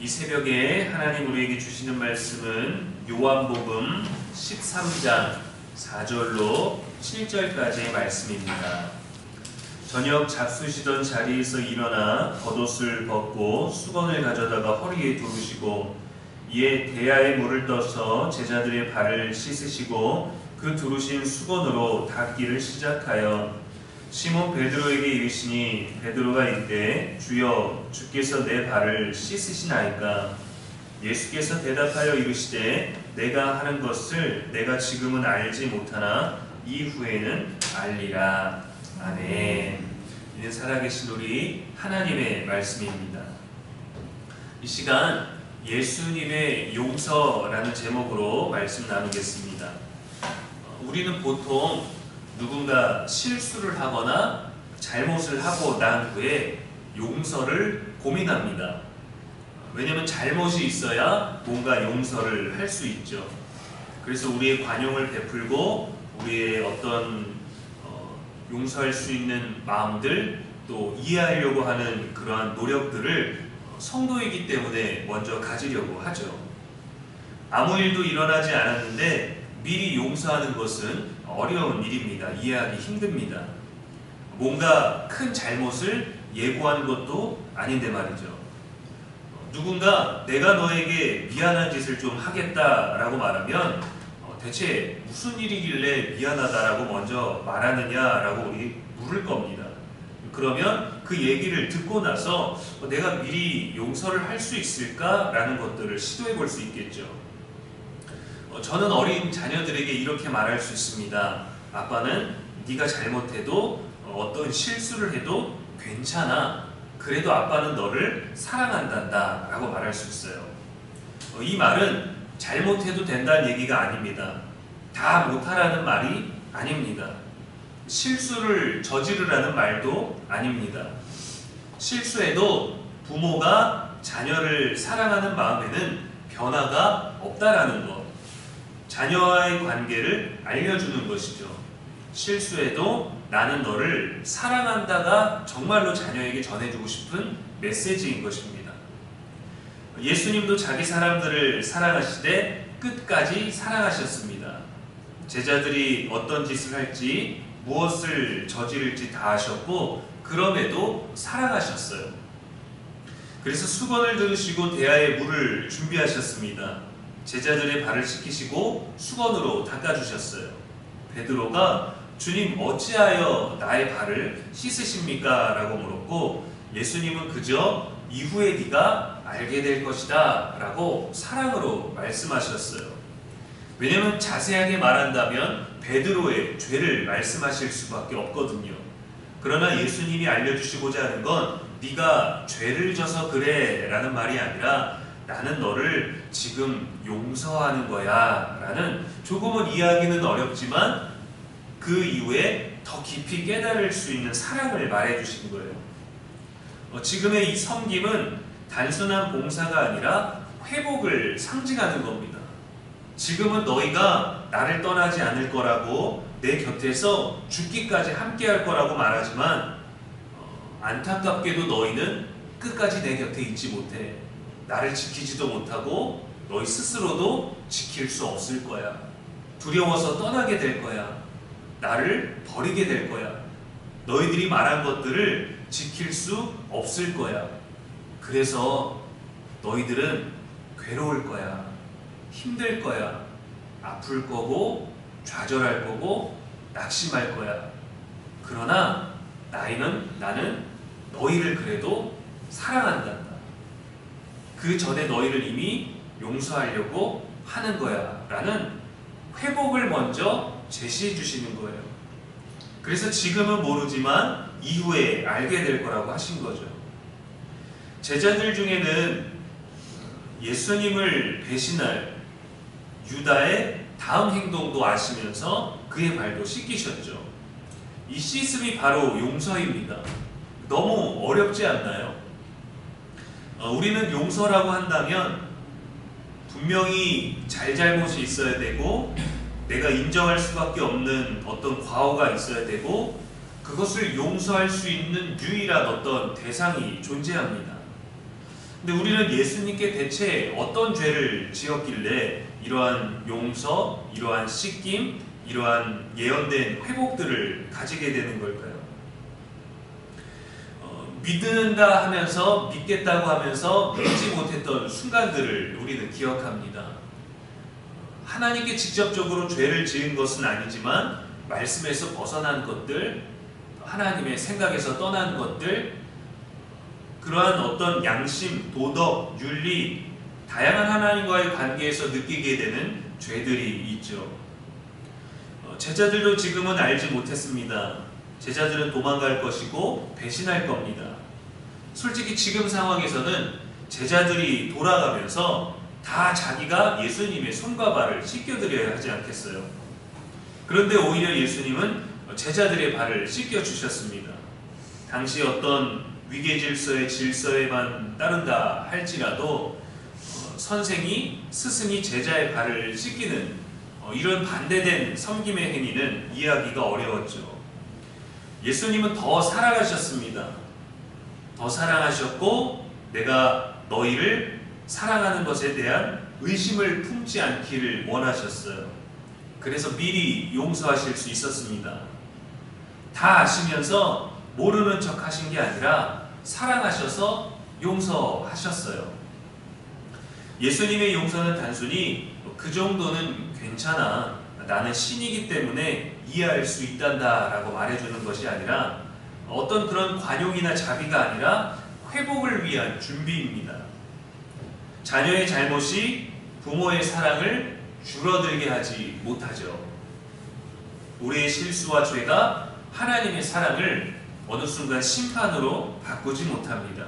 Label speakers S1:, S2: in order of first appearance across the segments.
S1: 이 새벽에 하나님 우리에게 주시는 말씀은 요한복음 13장 4절로 7절까지의 말씀입니다. 저녁 잡수시던 자리에서 일어나 겉옷을 벗고 수건을 가져다가 허리에 두르시고 이에 대야에 물을 떠서 제자들의 발을 씻으시고 그 두르신 수건으로 닦기를 시작하여 시몬 베드로에게 이르시니 베드로가 이르되 주여 주께서 내 발을 씻으시나이까. 예수께서 대답하여 이르시되 내가 하는 것을 내가 지금은 알지 못하나 이후에는 알리라. 아멘. 이는 살아계신 우리 하나님의 말씀입니다. 이 시간 예수님의 용서라는 제목으로 말씀 나누겠습니다. 우리는 보통 누군가 실수를 하거나 잘못을 하고 난 후에 용서를 고민합니다. 왜냐하면 잘못이 있어야 뭔가 용서를 할 수 있죠. 그래서 우리의 관용을 베풀고 우리의 어떤 용서할 수 있는 마음들, 또 이해하려고 하는 그러한 노력들을 성도이기 때문에 먼저 가지려고 하죠. 아무 일도 일어나지 않았는데 미리 용서하는 것은 어려운 일입니다. 이해하기 힘듭니다. 뭔가 큰 잘못을 예고하는 것도 아닌데 말이죠. 누군가 내가 너에게 미안한 짓을 좀 하겠다라고 말하면 대체 무슨 일이길래 미안하다라고 먼저 말하느냐라고 우리 물을 겁니다. 그러면 그 얘기를 듣고 나서 내가 미리 용서를 할 수 있을까라는 것들을 시도해 볼 수 있겠죠. 저는 어린 자녀들에게 이렇게 말할 수 있습니다. 아빠는 네가 잘못해도 어떤 실수를 해도 괜찮아. 그래도 아빠는 너를 사랑한단다 라고 말할 수 있어요. 이 말은 잘못해도 된다는 얘기가 아닙니다. 다 못하라는 말이 아닙니다. 실수를 저지르라는 말도 아닙니다. 실수해도 부모가 자녀를 사랑하는 마음에는 변화가 없다라는 것, 자녀와의 관계를 알려주는 것이죠. 실수해도 나는 너를 사랑한다가 정말로 자녀에게 전해주고 싶은 메시지인 것입니다. 예수님도 자기 사람들을 사랑하시되 끝까지 사랑하셨습니다. 제자들이 어떤 짓을 할지 무엇을 저지를지 다 아셨고 그럼에도 사랑하셨어요. 그래서 수건을 들으시고 대야에 물을 준비하셨습니다. 제자들의 발을 씻기시고 수건으로 닦아주셨어요. 베드로가 주님 어찌하여 나의 발을 씻으십니까? 라고 물었고 예수님은 그저 이후에 네가 알게 될 것이다 라고 사랑으로 말씀하셨어요. 왜냐하면 자세하게 말한다면 베드로의 죄를 말씀하실 수밖에 없거든요. 그러나 예수님이 알려주시고자 하는 건 네가 죄를 져서 그래 라는 말이 아니라 나는 너를 지금 용서하는 거야 라는 조금은 이해하기는 어렵지만 그 이후에 더 깊이 깨달을 수 있는 사랑을 말해주신 거예요. 지금의 이 섬김은 단순한 봉사가 아니라 회복을 상징하는 겁니다. 지금은 너희가 나를 떠나지 않을 거라고 내 곁에서 죽기까지 함께할 거라고 말하지만 안타깝게도 너희는 끝까지 내 곁에 있지 못해. 나를 지키지도 못하고 너희 스스로도 지킬 수 없을 거야. 두려워서 떠나게 될 거야. 나를 버리게 될 거야. 너희들이 말한 것들을 지킬 수 없을 거야. 그래서 너희들은 괴로울 거야. 힘들 거야. 아플 거고 좌절할 거고 낙심할 거야. 그러나 나는 너희를 그래도 사랑한단다. 그 전에 너희를 이미 용서하려고 하는 거야 라는 회복을 먼저 제시해 주시는 거예요. 그래서 지금은 모르지만 이후에 알게 될 거라고 하신 거죠. 제자들 중에는 예수님을 배신할 유다의 다음 행동도 아시면서 그의 발도 씻기셨죠. 이 씻음이 바로 용서입니다. 너무 어렵지 않나요? 우리는 용서라고 한다면 분명히 잘잘못이 있어야 되고 내가 인정할 수밖에 없는 어떤 과오가 있어야 되고 그것을 용서할 수 있는 유일한 어떤 대상이 존재합니다. 근데 우리는 예수님께 대체 어떤 죄를 지었길래 이러한 용서, 이러한 씻김, 이러한 예언된 회복들을 가지게 되는 걸까요? 믿는다 하면서, 믿겠다고 하면서 믿지 못했던 순간들을 우리는 기억합니다. 하나님께 직접적으로 죄를 지은 것은 아니지만 말씀에서 벗어난 것들, 하나님의 생각에서 떠난 것들, 그러한 어떤 양심, 도덕, 윤리, 다양한 하나님과의 관계에서 느끼게 되는 죄들이 있죠. 제자들도 지금은 알지 못했습니다. 제자들은 도망갈 것이고 배신할 겁니다. 솔직히 지금 상황에서는 제자들이 돌아가면서 다 자기가 예수님의 손과 발을 씻겨드려야 하지 않겠어요? 그런데 오히려 예수님은 제자들의 발을 씻겨주셨습니다. 당시 어떤 위계질서의 질서에만 따른다 할지라도 선생이, 스승이 제자의 발을 씻기는 이런 반대된 섬김의 행위는 이해하기가 어려웠죠. 예수님은 더 사랑하셨습니다. 더 사랑하셨고 내가 너희를 사랑하는 것에 대한 의심을 품지 않기를 원하셨어요. 그래서 미리 용서하실 수 있었습니다. 다 아시면서 모르는 척 하신 게 아니라 사랑하셔서 용서하셨어요. 예수님의 용서는 단순히 그 정도는 괜찮아, 나는 신이기 때문에 이해할 수 있단다 라고 말해주는 것이 아니라 어떤 그런 관용이나 자비가 아니라 회복을 위한 준비입니다. 자녀의 잘못이 부모의 사랑을 줄어들게 하지 못하죠. 우리의 실수와 죄가 하나님의 사랑을 어느 순간 심판으로 바꾸지 못합니다.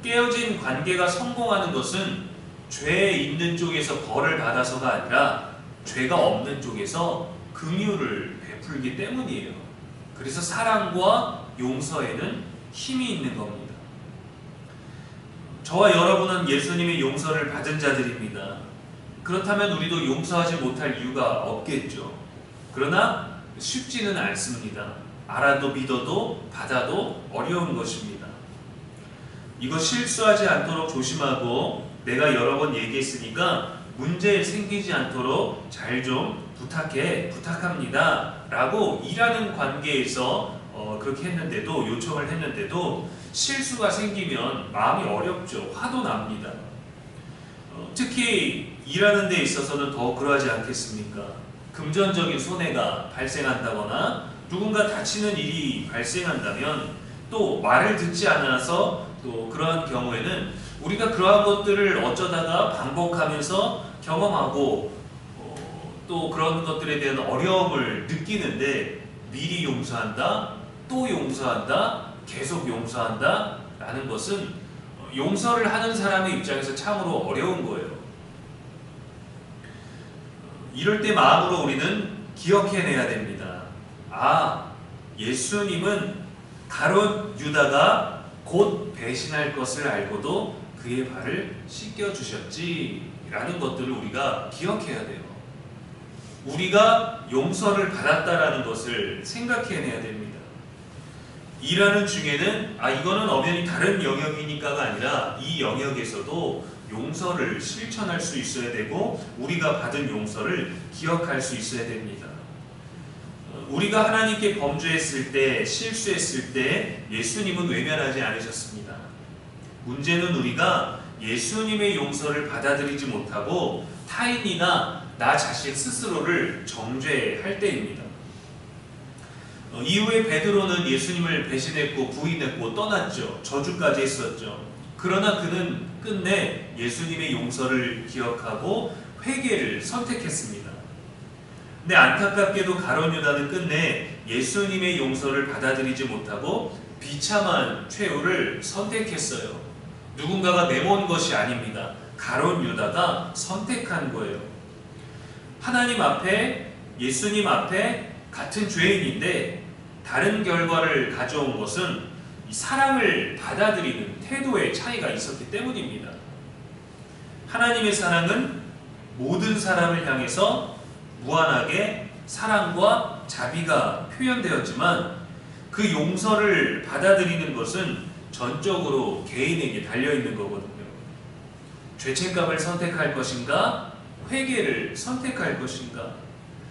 S1: 깨어진 관계가 성공하는 것은 죄 있는 쪽에서 벌을 받아서가 아니라 죄가 없는 쪽에서 긍휼을 베풀기 때문이에요. 그래서 사랑과 용서에는 힘이 있는 겁니다. 저와 여러분은 예수님의 용서를 받은 자들입니다. 그렇다면 우리도 용서하지 못할 이유가 없겠죠. 그러나 쉽지는 않습니다. 알아도 믿어도 받아도 어려운 것입니다. 이거 실수하지 않도록 조심하고 내가 여러 번 얘기했으니까 문제 생기지 않도록 잘 좀 부탁합니다 라고 일하는 관계에서 그렇게 했는데도, 요청을 했는데도 실수가 생기면 마음이 어렵죠. 화도 납니다. 특히 일하는 데 있어서는 더 그러하지 않겠습니까? 금전적인 손해가 발생한다거나 누군가 다치는 일이 발생한다면 또 말을 듣지 않아서 또 그러한 경우에는 우리가 그러한 것들을 어쩌다가 반복하면서 경험하고 또 그런 것들에 대한 어려움을 느끼는데 미리 용서한다, 또 용서한다, 계속 용서한다 라는 것은 용서를 하는 사람의 입장에서 참으로 어려운 거예요. 이럴 때 마음으로 우리는 기억해내야 됩니다. 아, 예수님은 가룟 유다가 곧 배신할 것을 알고도 그의 발을 씻겨주셨지 라는 것들을 우리가 기억해야 돼요. 우리가 용서를 받았다라는 것을 생각해내야 됩니다. 일하는 중에는 이거는 엄연히 다른 영역이니까가 아니라 이 영역에서도 용서를 실천할 수 있어야 되고 우리가 받은 용서를 기억할 수 있어야 됩니다. 우리가 하나님께 범죄했을 때, 실수했을 때 예수님은 외면하지 않으셨습니다. 문제는 우리가 예수님의 용서를 받아들이지 못하고 타인이나 나 자신 스스로를 정죄할 때입니다. 이후에 베드로는 예수님을 배신했고 부인했고 떠났죠. 저주까지 했었죠. 그러나 그는 끝내 예수님의 용서를 기억하고 회개를 선택했습니다. 근데 안타깝게도 가룟 유다는 끝내 예수님의 용서를 받아들이지 못하고 비참한 최후를 선택했어요. 누군가가 내몬 것이 아닙니다. 가룟 유다가 선택한 거예요. 하나님 앞에, 예수님 앞에 같은 죄인인데 다른 결과를 가져온 것은 사랑을 받아들이는 태도의 차이가 있었기 때문입니다. 하나님의 사랑은 모든 사람을 향해서 무한하게 사랑과 자비가 표현되었지만 그 용서를 받아들이는 것은 전적으로 개인에게 달려있는 거거든요. 죄책감을 선택할 것인가? 회개를 선택할 것인가?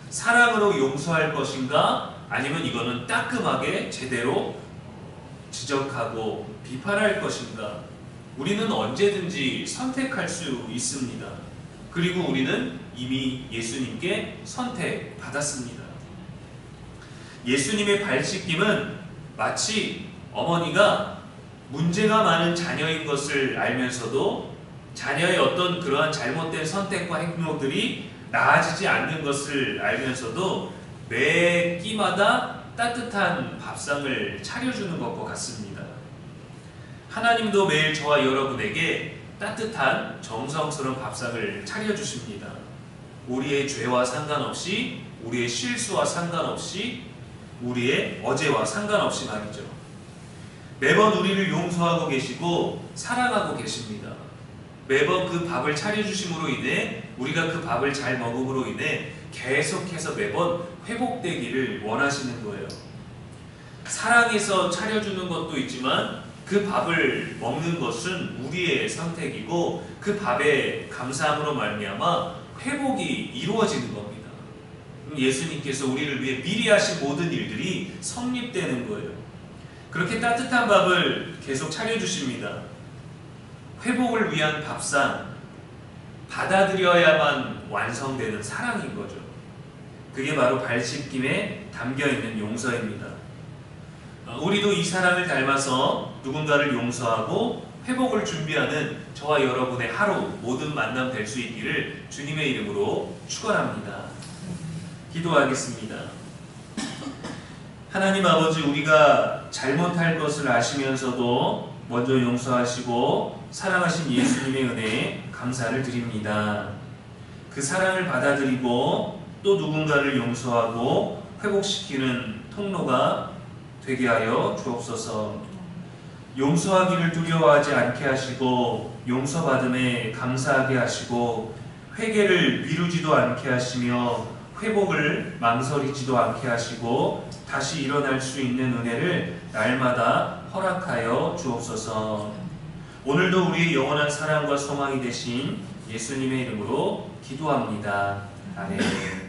S1: 사랑으로 용서할 것인가? 아니면 이거는 따끔하게 제대로 지적하고 비판할 것인가? 우리는 언제든지 선택할 수 있습니다. 그리고 우리는 이미 예수님께 선택받았습니다. 예수님의 발씻김은 마치 어머니가 문제가 많은 자녀인 것을 알면서도 자녀의 어떤 그러한 잘못된 선택과 행동들이 나아지지 않는 것을 알면서도 매 끼마다 따뜻한 밥상을 차려주는 것과 같습니다. 하나님도 매일 저와 여러분에게 따뜻한 정성스러운 밥상을 차려주십니다. 우리의 죄와 상관없이, 우리의 실수와 상관없이, 우리의 어제와 상관없이 말이죠. 매번 우리를 용서하고 계시고 사랑하고 계십니다. 매번 그 밥을 차려주심으로 인해 우리가 그 밥을 잘 먹음으로 인해 계속해서 매번 회복되기를 원하시는 거예요. 사랑해서 차려주는 것도 있지만 그 밥을 먹는 것은 우리의 선택이고 그 밥에 감사함으로 말미암아 회복이 이루어지는 겁니다. 예수님께서 우리를 위해 미리 하신 모든 일들이 성립되는 거예요. 그렇게 따뜻한 밥을 계속 차려주십니다. 회복을 위한 밥상, 받아들여야만 완성되는 사랑인 거죠. 그게 바로 발씻김에 담겨있는 용서입니다. 우리도 이 사랑을 닮아서 누군가를 용서하고 회복을 준비하는 저와 여러분의 하루 모든 만남 될 수 있기를 주님의 이름으로 축원합니다. 기도하겠습니다. 하나님 아버지, 우리가 잘못할 것을 아시면서도 먼저 용서하시고 사랑하신 예수님의 은혜에 감사를 드립니다. 그 사랑을 받아들이고 또 누군가를 용서하고 회복시키는 통로가 되게 하여 주옵소서. 용서하기를 두려워하지 않게 하시고 용서받음에 감사하게 하시고 회개를 미루지도 않게 하시며 회복을 망설이지도 않게 하시고 다시 일어날 수 있는 은혜를 날마다 허락하여 주옵소서. 오늘도 우리의 영원한 사랑과 소망이 되신 예수님의 이름으로 기도합니다. 아멘.